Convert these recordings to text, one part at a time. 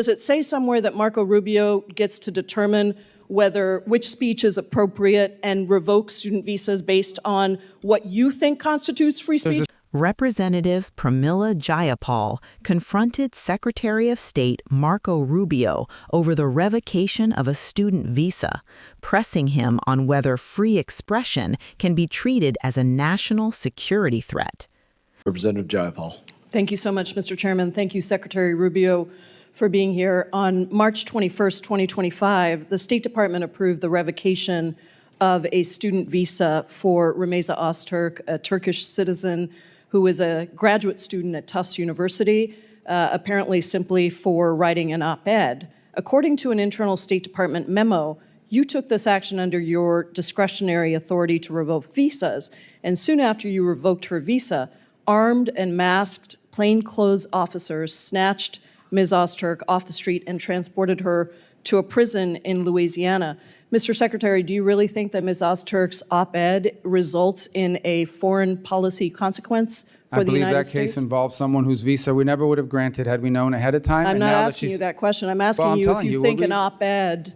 Does it say somewhere that Marco Rubio gets to determine which speech is appropriate and revoke student visas based on what you think constitutes free speech? Representatives Pramila Jayapal confronted Secretary of State Marco Rubio over the revocation of a student visa, pressing him on whether free expression can be treated as a national security threat. Representative Jayapal. Thank you so much, Mr. Chairman. Thank you, Secretary Rubio, for being here. On March 21st, 2025, the State Department approved the revocation of a student visa for Rümeysa Öztürk, a Turkish citizen who is a graduate student at Tufts University, apparently simply for writing an op-ed. According to an internal State Department memo, you took this action under your discretionary authority to revoke visas, and soon after you revoked her visa, armed and masked plainclothes officers snatched Ms. Öztürk off the street and transported her to a prison in Louisiana. Mr. Secretary, do you really think that Ms. Öztürk's op-ed results in a foreign policy consequence for the United States? I believe that case involves someone whose visa we never would have granted had we known ahead of time. I'm not asking you that question. I'm asking you if you think an op-ed,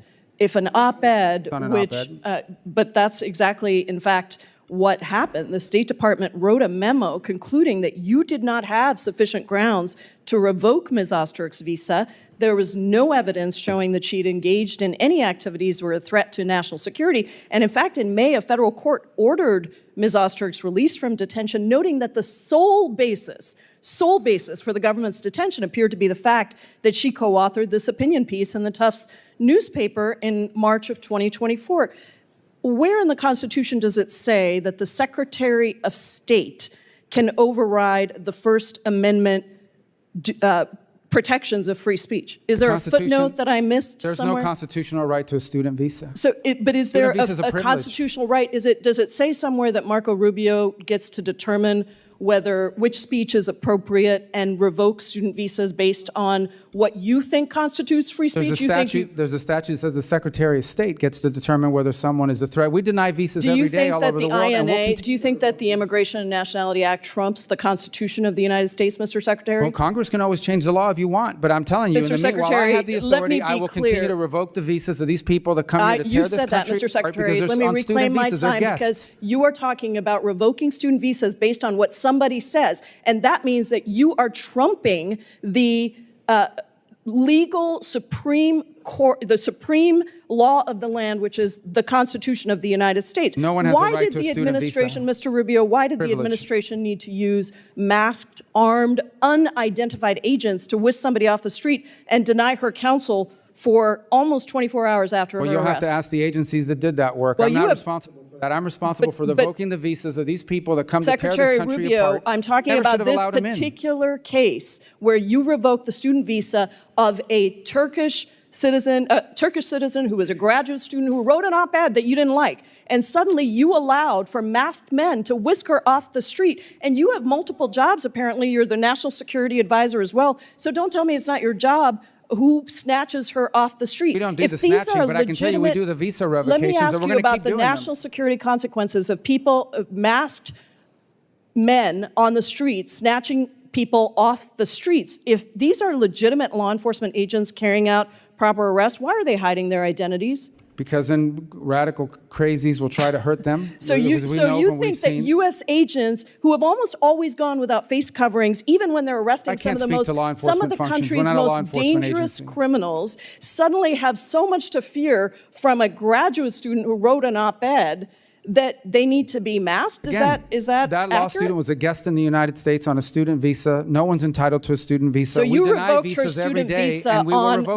but that's exactly, in fact, what happened. The State Department wrote a memo concluding that you did not have sufficient grounds to revoke Ms. Öztürk's visa. There was no evidence showing that she'd engaged in any activities that were a threat to national security. And in fact, in May, a federal court ordered Ms. Öztürk's release from detention, noting that the sole basis for the government's detention appeared to be the fact that she co-authored this opinion piece in the Tufts newspaper in March of 2024. Where in the Constitution does it say that the Secretary of State can override the First Amendment protections of free speech? Is there a footnote that I missed somewhere? There's no constitutional right to a student visa. But is there a constitutional right? Does it say somewhere that Marco Rubio gets to determine which speech is appropriate and revoke student visas based on what you think constitutes free speech? There's a statute that says the Secretary of State gets to determine whether someone is a threat. We deny visas every day all over the world. Do you think that the Immigration and Nationality Act trumps the Constitution of the United States, Mr. Secretary? Well, Congress can always change the law if you want, but I'm telling you, in the meanwhile, I have the authority, I will continue to revoke the visas of these people that come here to tear this country. You said that, Mr. Secretary. Let me reclaim my time, because you are talking about revoking student visas based on what somebody says. And that means that you are trumping the legal supreme court, the supreme law of the land, which is the Constitution of the United States. No one has a right to a student visa. Mr. Rubio, why did the administration need to use masked, armed, unidentified agents to whisk somebody off the street and deny her counsel for almost 24 hours after her arrest? Well, you'll have to ask the agencies that did that work. I'm not responsible for that. I'm responsible for revoking the visas of these people that come to tear this country apart. I'm talking about this particular case where you revoked the student visa of a Turkish citizen who was a graduate student who wrote an op-ed that you didn't like. And suddenly you allowed for masked men to whisk her off the street. And you have multiple jobs, apparently. You're the national security advisor as well. So don't tell me it's not your job. Who snatches her off the street? We don't do the snatching, but I can tell you we do the visa revocations. Let me ask you about the national security consequences of masked men on the streets snatching people off the streets. If these are legitimate law enforcement agents carrying out proper arrests, why are they hiding their identities? Because then radical crazies will try to hurt them. So you think that U.S. agents who have almost always gone without face coverings, even when they're arresting some of the country's most dangerous criminals, suddenly have so much to fear from a graduate student who wrote an op-ed that they need to be masked? Is that that law student was a guest in the United States on a student visa. No one's entitled to a student visa. So you revoked her student visa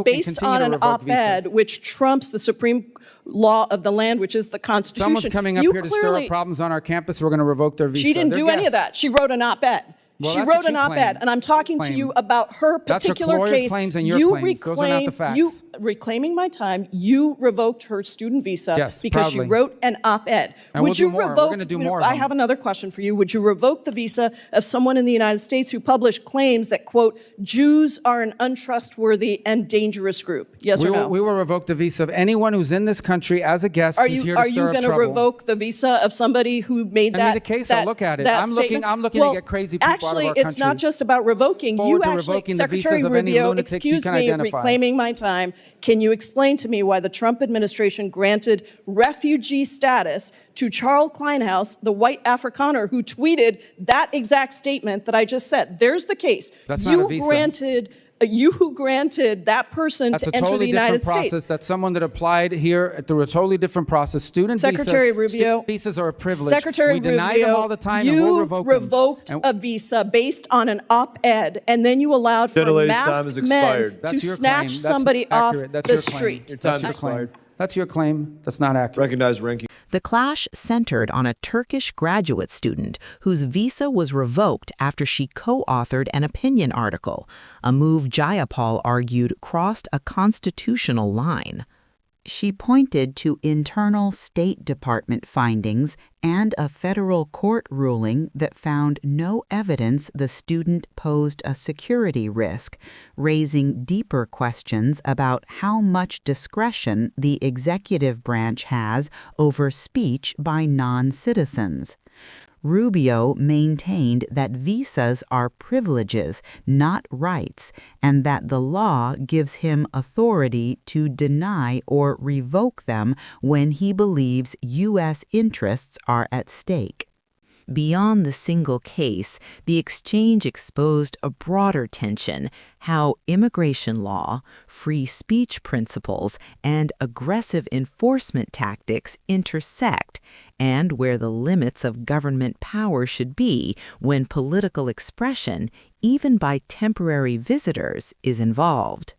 based on an op-ed which trumps the supreme law of the land, which is the Constitution. Someone's coming up here to stir up problems on our campus. We're going to revoke their visa. She didn't do any of that. She wrote an op-ed. Well, she wrote an op-ed, and I'm talking to you about her particular case. That's her claims and your claims. Those are not the facts. Reclaiming my time, you revoked her student visa because she wrote an op-ed. And we'll do more. We're going to do more. I have another question for you. Would you revoke the visa of someone in the United States who published claims that, quote, Jews are an untrustworthy and dangerous group? Yes or no? We will revoke the visa of anyone who's in this country as a guest who's here to stir up trouble. Are you going to revoke the visa of somebody who made that? I mean, the case, I'll look at it. I'm looking to get crazy people actually, it's not just about revoking. You actually, Secretary Rubio, excuse me, reclaiming my time. Can you explain to me why the Trump administration granted refugee status to Charles Kleinhaus, the white Afrikaner who tweeted that exact statement that I just said? There's the case. That's not a visa. You who granted that person to enter the United States. That's a totally different process. That's someone that applied here through a totally different process. Secretary Rubio, visas are a privilege. Secretary we deny Rubio, them all the time, you and we'll revoke revoked them. a visa based on an op-ed, and then you allowed for masked men to snatch somebody off the street. Your time's expired. That's your claim. That's not accurate. Recognize ranking. The clash centered on a Turkish graduate student whose visa was revoked after she co-authored an opinion article, a move Jayapal argued crossed a constitutional line. She pointed to internal State Department findings and a federal court ruling that found no evidence the student posed a security risk, raising deeper questions about how much discretion the executive branch has over speech by non-citizens. Rubio maintained that visas are privileges, not rights, and that the law gives him authority to deny or revoke them when he believes U.S. interests are at stake. Beyond the single case, the exchange exposed a broader tension: how immigration law, free speech principles, and aggressive enforcement tactics intersect, and where the limits of government power should be when political expression, even by temporary visitors, is involved.